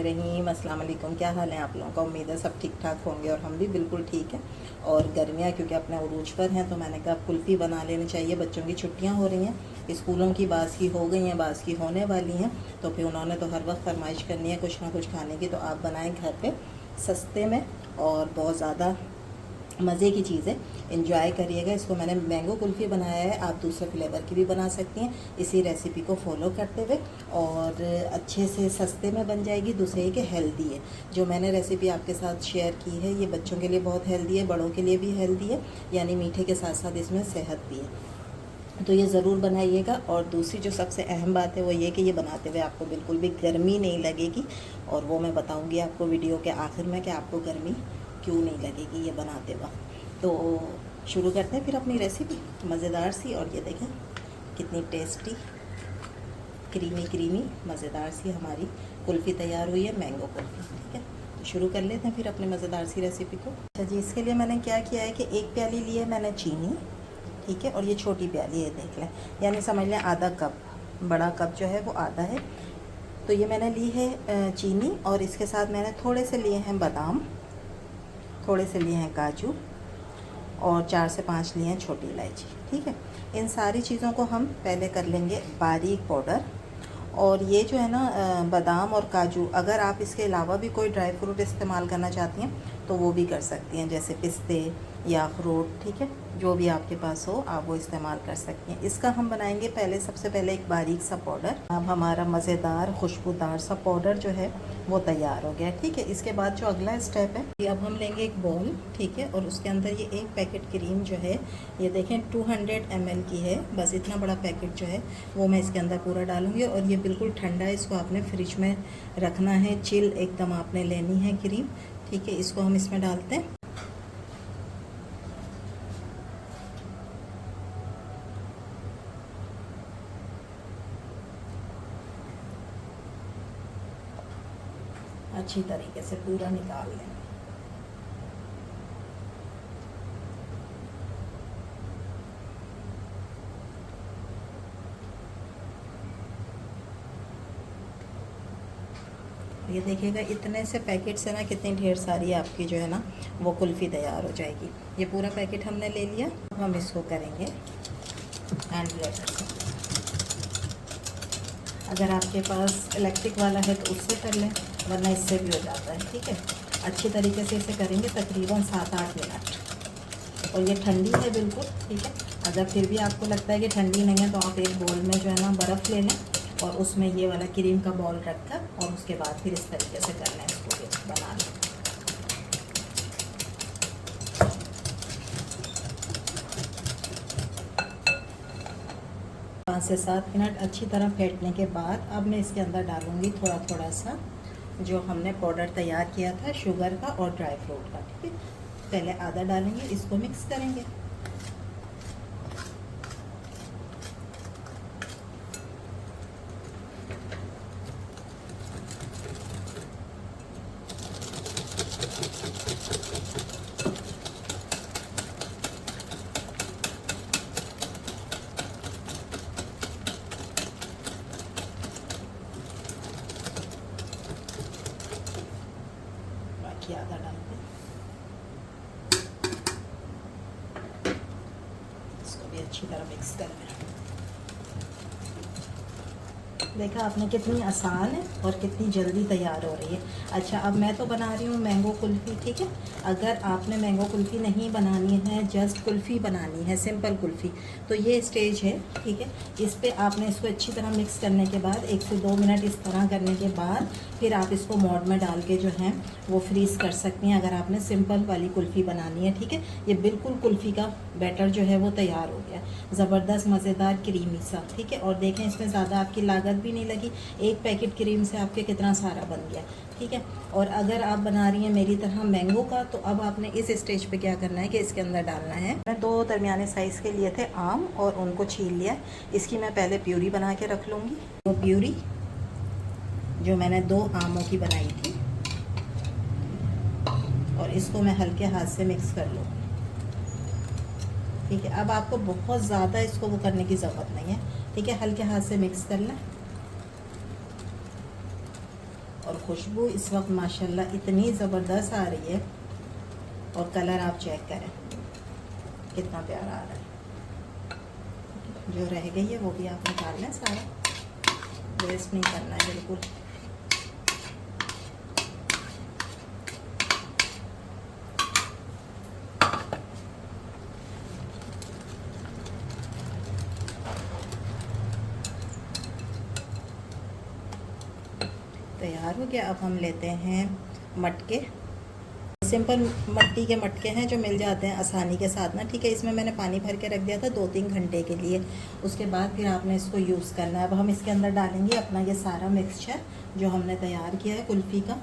रहीम अस्सलाम वालेकुम। क्या हाल है आप लोगों का? उम्मीद है सब ठीक ठाक होंगे और हम भी बिल्कुल ठीक हैं। और गर्मियाँ क्योंकि अपने उरूज पर हैं तो मैंने कहा कुल्फ़ी बना लेनी चाहिए। बच्चों की छुट्टियां हो रही हैं, स्कूलों की बास की हो गई हैं, बास की होने वाली हैं, तो फिर उन्होंने तो हर वक्त फरमाइश करनी है कुछ ना कुछ खाने की। तो आप बनाएँ घर पर सस्ते में और बहुत ज़्यादा मज़े की चीज़ है, इंजॉय करिएगा। इसको मैंने मैंगो कुल्फ़ी बनाया है, आप दूसरे फ्लेवर की भी बना सकती हैं इसी रेसिपी को फॉलो करते हुए, और अच्छे से सस्ते में बन जाएगी। दूसरे कि हेल्दी है। जो मैंने रेसिपी आपके साथ शेयर की है ये बच्चों के लिए बहुत हेल्दी है, बड़ों के लिए भी हेल्दी है, यानी मीठे के साथ साथ इसमें सेहत भी है। तो ये ज़रूर बनाइएगा। और दूसरी जो सबसे अहम बात है वो ये कि ये बनाते हुए आपको बिल्कुल भी गर्मी नहीं लगेगी, और वो मैं बताऊँगी आपको वीडियो के आखिर में कि आपको गर्मी क्यों नहीं लगेगी ये बनाते वक्त। तो शुरू करते हैं फिर अपनी रेसिपी मज़ेदार सी। और ये देखें कितनी टेस्टी क्रीमी मज़ेदार सी हमारी कुल्फ़ी तैयार हुई है, मैंगो कुल्फ़ी। ठीक है, तो शुरू कर लेते हैं फिर अपनी मज़ेदार सी रेसिपी को। अच्छा जी, इसके लिए मैंने क्या किया है कि एक प्याली ली है मैंने चीनी, ठीक है, और ये छोटी प्याली है, देख लें, यानी समझ लें आधा कप, बड़ा कप जो है वो आधा है। तो ये मैंने ली है चीनी, और इसके साथ मैंने थोड़े से लिए हैं बादाम, थोड़े से लिए हैं काजू, और 4 से 5 लिए हैं छोटी इलायची। ठीक है, इन सारी चीज़ों को हम पहले कर लेंगे बारीक पाउडर। और ये जो है ना बादाम और काजू, अगर आप इसके अलावा भी कोई ड्राई फ्रूट इस्तेमाल करना चाहती हैं तो वो भी कर सकती हैं, जैसे पिस्ते या अखरोट। ठीक है, जो भी आपके पास हो आप वो इस्तेमाल कर सकती हैं। इसका हम बनाएंगे पहले, सबसे पहले एक बारीक सा पाउडर। अब हमारा मज़ेदार खुशबूदार सा पाउडर जो है वो तैयार हो गया। ठीक है, इसके बाद जो अगला स्टेप है, अब हम लेंगे एक बॉल, ठीक है, और उसके अंदर ये एक पैकेट क्रीम जो है, ये देखें 200 ml की है, बस इतना बड़ा पैकेट जो है वो मैं इसके अंदर पूरा डालूंगी। और ये बिल्कुल ठंडा है, इसको आपने फ्रिज में रखना है, चिल एकदम आपने लेनी है क्रीम। ठीक है, इसको हम इसमें डालते हैं। अच्छी तरीके से पूरा निकाल लें। ये देखिएगा इतने से पैकेट से ना कितनी ढेर सारी आपकी जो है ना वो कुल्फ़ी तैयार हो जाएगी। ये पूरा पैकेट हमने ले लिया। अब हम इसको करेंगे हैंड ब्लेंडर से। अगर आपके पास इलेक्ट्रिक वाला है तो उससे कर लें, वरना इससे भी हो जाता है। ठीक है, अच्छी तरीके से इसे करेंगे तकरीबन 7-8 मिनट। और ये ठंडी है बिल्कुल। ठीक है, अगर फिर भी आपको लगता है कि ठंडी नहीं है तो आप एक बोल में जो है ना बर्फ़ ले लें, और उसमें ये वाला क्रीम का बॉल रखकर, और उसके बाद फिर इस तरीके से कर लें, इसको भी बना लें। पाँच से 7 मिनट अच्छी तरह फेंटने के बाद अब मैं इसके अंदर डालूँगी थोड़ा थोड़ा सा जो हमने पाउडर तैयार किया था शुगर का और ड्राई फ्रूट का। ठीक है, पहले आधा डालेंगे, इसको मिक्स करेंगे। बाकी आधा डालते हैं, इसको भी अच्छी तरह मिक्स कर लें। देखा आपने कितनी आसान है और कितनी जल्दी तैयार हो रही है। अच्छा, अब मैं तो बना रही हूँ मैंगो कुल्फ़ी। ठीक है, अगर आपने मैंगो कुल्फ़ी नहीं बनानी है, जस्ट कुल्फ़ी बनानी है, सिंपल कुल्फ़ी, तो ये स्टेज है। ठीक है, इस पे आपने इसको अच्छी तरह मिक्स करने के बाद 1 से 2 मिनट इस तरह करने के बाद फिर आप इसको मोड में डाल के जो है वो फ्रीज़ कर सकती हैं, अगर आपने सिंपल वाली कुल्फ़ी बनानी है। ठीक है, ये बिल्कुल कुल्फ़ी का बैटर जो है वो तैयार हो गया, ज़बरदस्त मज़ेदार क्रीमी सा। ठीक है, और देखें इसमें ज़्यादा आपकी लागत भी नहीं लगी, एक पैकेट क्रीम से आपके कितना सारा बन गया। ठीक है, और अगर आप बना रही हैं मेरी तरह मैंगो का, तो अब आपने इस स्टेज पे क्या करना है कि इसके अंदर डालना है, मैं 2 दरमियाने साइज़ के लिए थे आम और उनको छील लिया। इसकी मैं पहले प्यूरी बना के रख लूँगी। वो प्यूरी जो मैंने 2 आमों की बनाई थी, और इसको मैं हल्के हाथ से मिक्स कर लूँ। ठीक है, अब आपको बहुत ज़्यादा इसको वो करने की ज़रूरत नहीं है। ठीक है, हल्के हाथ से मिक्स कर लें और खुशबू इस वक्त माशाल्लाह इतनी ज़बरदस्त आ रही है, और कलर आप चेक करें कितना प्यारा आ रहा है। जो रह गई है वो भी आप निकाल लें, सारा वेस्ट नहीं करना है बिल्कुल। तैयार हो गया। अब हम लेते हैं मटके, सिंपल मिट्टी के मटके हैं जो मिल जाते हैं आसानी के साथ ना, ठीक है। इसमें मैंने पानी भर के रख दिया था 2-3 घंटे के लिए, उसके बाद फिर आपने इसको यूज़ करना है। अब हम इसके अंदर डालेंगे अपना ये सारा मिक्सचर जो हमने तैयार किया है कुल्फ़ी का।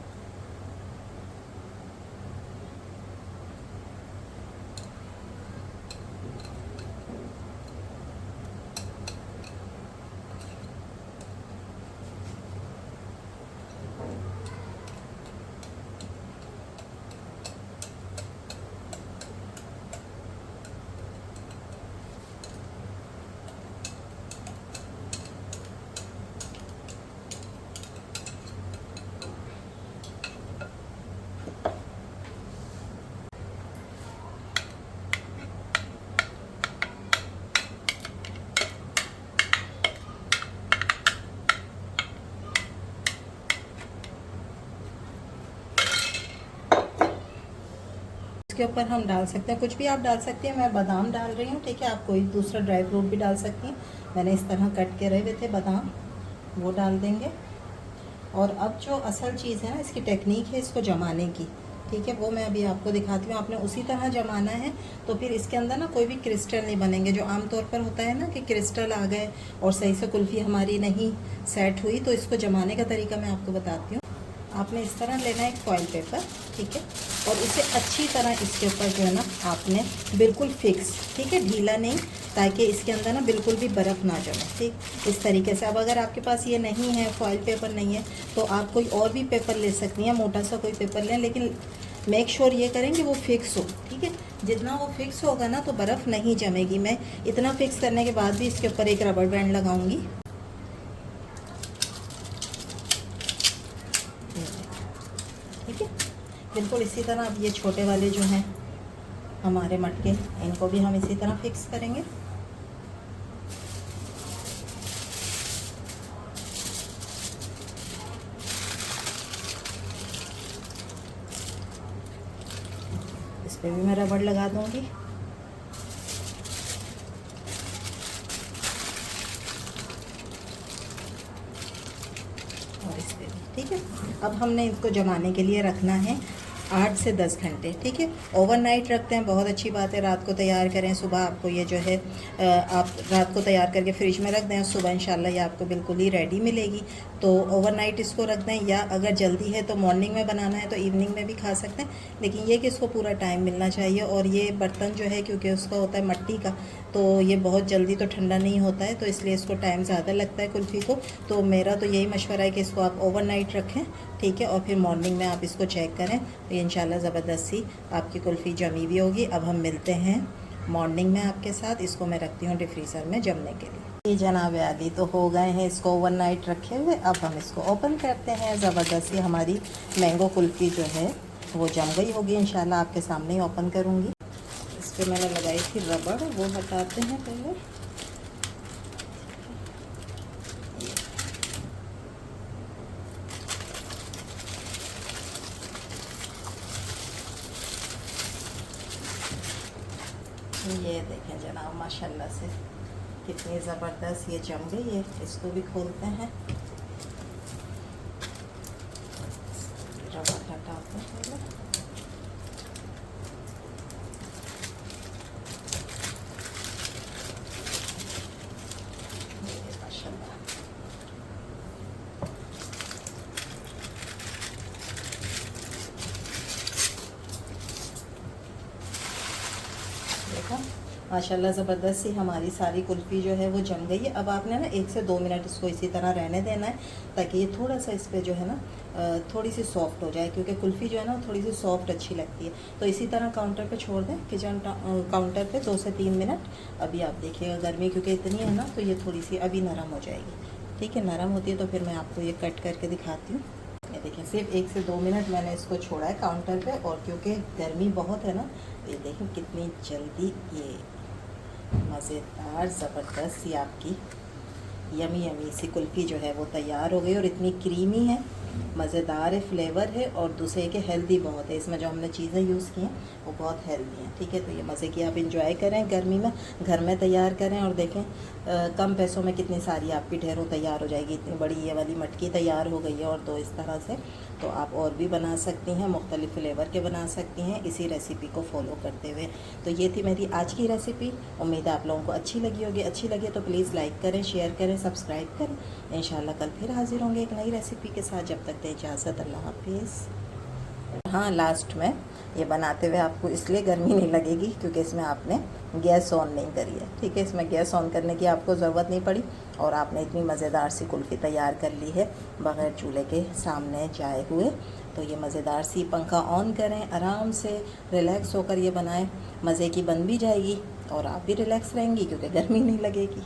इसके ऊपर हम डाल सकते हैं कुछ भी, आप डाल सकते हैं। मैं बादाम डाल रही हूँ, ठीक है। आप कोई दूसरा ड्राई फ्रूट भी डाल सकती हैं। मैंने इस तरह कट के रहे हुए थे बादाम, वो डाल देंगे। और अब जो असल चीज़ है ना, इसकी टेक्निक है इसको जमाने की, ठीक है। वो मैं अभी आपको दिखाती हूँ। आपने उसी तरह जमाना है, तो फिर इसके अंदर ना कोई भी क्रिस्टल नहीं बनेंगे। जो आमतौर पर होता है ना कि क्रिस्टल आ गए और सही से कुल्फ़ी हमारी नहीं सेट हुई, तो इसको जमाने का तरीका मैं आपको बताती हूँ। आपने इस तरह लेना है एक फॉइल पेपर, ठीक है, और इसे अच्छी तरह इसके ऊपर जो है ना आपने बिल्कुल फिक्स, ठीक है, ढीला नहीं, ताकि इसके अंदर ना बिल्कुल भी बर्फ़ ना जमे, ठीक। इस तरीके से। अब अगर आपके पास ये नहीं है, फॉइल पेपर नहीं है, तो आप कोई और भी पेपर ले सकती हैं, मोटा सा कोई पेपर लें, लेकिन मेक श्योर ये करें कि वो फिक्स हो, ठीक है। जितना वो फिक्स होगा ना तो बर्फ़ नहीं जमेगी। मैं इतना फिक्स करने के बाद भी इसके ऊपर एक रबड़ बैंड लगाऊंगी, ठीक है। बिल्कुल इसी तरह अब ये छोटे वाले जो हैं हमारे मटके, इनको भी हम इसी तरह फिक्स करेंगे। इस पे भी मैं रबड़ लगा दूंगी। और इस पे भी, ठीक है। अब हमने इसको जमाने के लिए रखना है 8 से 10 घंटे, ठीक है। ओवरनाइट रखते हैं, बहुत अच्छी बात है। रात को तैयार करें, सुबह आपको ये जो है आप रात को तैयार करके फ्रिज में रख दें, सुबह इंशाल्लाह ये आपको बिल्कुल ही रेडी मिलेगी। तो ओवरनाइट इसको रख दें, या अगर जल्दी है तो मॉर्निंग में बनाना है तो इवनिंग में भी खा सकते हैं, लेकिन ये कि इसको पूरा टाइम मिलना चाहिए। और ये बर्तन जो है क्योंकि उसका होता है मिट्टी का, तो ये बहुत जल्दी तो ठंडा नहीं होता है, तो इसलिए इसको टाइम ज़्यादा लगता है कुल्फ़ी को। तो मेरा तो यही मशवरा है कि इसको आप ओवरनाइट रखें, ठीक है, और फिर मॉर्निंग में आप इसको चेक करें, तो ये इंशाल्लाह ज़बरदस्त सी आपकी कुल्फ़ी जमी हुई होगी। अब हम मिलते हैं मॉर्निंग में आपके साथ। इसको मैं रखती हूँ डिफ्रीज़र में जमने के लिए। ये जनाब आदि तो हो गए हैं इसको ओवरनाइट रखे हुए। अब हम इसको ओपन करते हैं। ज़बरदस्त सी हमारी मैंगो कुल्फ़ी जो है वो जम गई होगी इंशाल्लाह। आपके सामने ही ओपन करूँगी। इस पर मैंने लगाई थी रबड़, वो हटाते हैं पहले। ये देखें जनाब माशाल्लाह से कितनी ज़बरदस्त ये जम गई है। इसको भी खोलते हैं, रबड़ हटाते हैं पहले। माशाल्लाह देखो माशाल्लाह ज़बरदस्त सी हमारी सारी कुल्फ़ी जो है वो जम गई है। अब आपने ना 1 से 2 मिनट इसको इसी तरह रहने देना है, ताकि ये थोड़ा सा इस पर जो है ना थोड़ी सी सॉफ्ट हो जाए, क्योंकि कुल्फ़ी जो है ना थोड़ी सी सॉफ्ट अच्छी लगती है। तो इसी तरह काउंटर पे छोड़ दें, किचन काउंटर पे 2 से 3 मिनट। अभी आप देखिएगा गर्मी क्योंकि इतनी है ना, तो ये थोड़ी सी अभी नरम हो जाएगी, ठीक है। नरम होती है तो फिर मैं आपको ये कट करके दिखाती हूँ। ये देखिए सिर्फ 1 से 2 मिनट मैंने इसको छोड़ा है काउंटर पे, और क्योंकि गर्मी बहुत है ना, ये देखिए कितनी जल्दी ये मज़ेदार ज़बरदस्त सी आपकी यमी यमी सी कुल्फ़ी जो है वो तैयार हो गई। और इतनी क्रीमी है, मज़ेदार है, फ्लेवर है, और दूसरे के हेल्दी बहुत है। इसमें जो हमने चीज़ें यूज़ की हैं वो बहुत हेल्दी हैं। ठीक है, तो ये मज़े की आप इंजॉय करें, गर्मी में घर में तैयार करें, और देखें कम पैसों में कितनी सारी आपकी ढेरों तैयार हो जाएगी। इतनी बड़ी ये वाली मटकी तैयार हो गई है, और तो इस तरह से तो आप और भी बना सकती हैं, मुख्तलिफ़ फ्लेवर के बना सकती हैं इसी रेसिपी को फॉलो करते हुए। तो ये थी मेरी आज की रेसिपी। उम्मीद है आप लोगों को अच्छी लगी होगी। अच्छी लगे तो प्लीज़ लाइक करें, शेयर करें, सब्सक्राइब करें। इंशाल्लाह कल फिर हाजिर होंगे एक नई रेसिपी के साथ। जब तक दें इजाज़त, अल्लाह हाफिज़। हाँ, लास्ट में ये बनाते हुए आपको इसलिए गर्मी नहीं लगेगी क्योंकि इसमें आपने गैस ऑन नहीं करी है। ठीक है, इसमें गैस ऑन करने की आपको ज़रूरत नहीं पड़ी, और आपने इतनी मज़ेदार सी कुल्फ़ी तैयार कर ली है बग़ैर चूल्हे के सामने जाए हुए। तो ये मज़ेदार सी, पंखा ऑन करें, आराम से रिलैक्स होकर ये बनाएं, मज़े की बन भी जाएगी और आप भी रिलैक्स रहेंगी क्योंकि गर्मी नहीं लगेगी।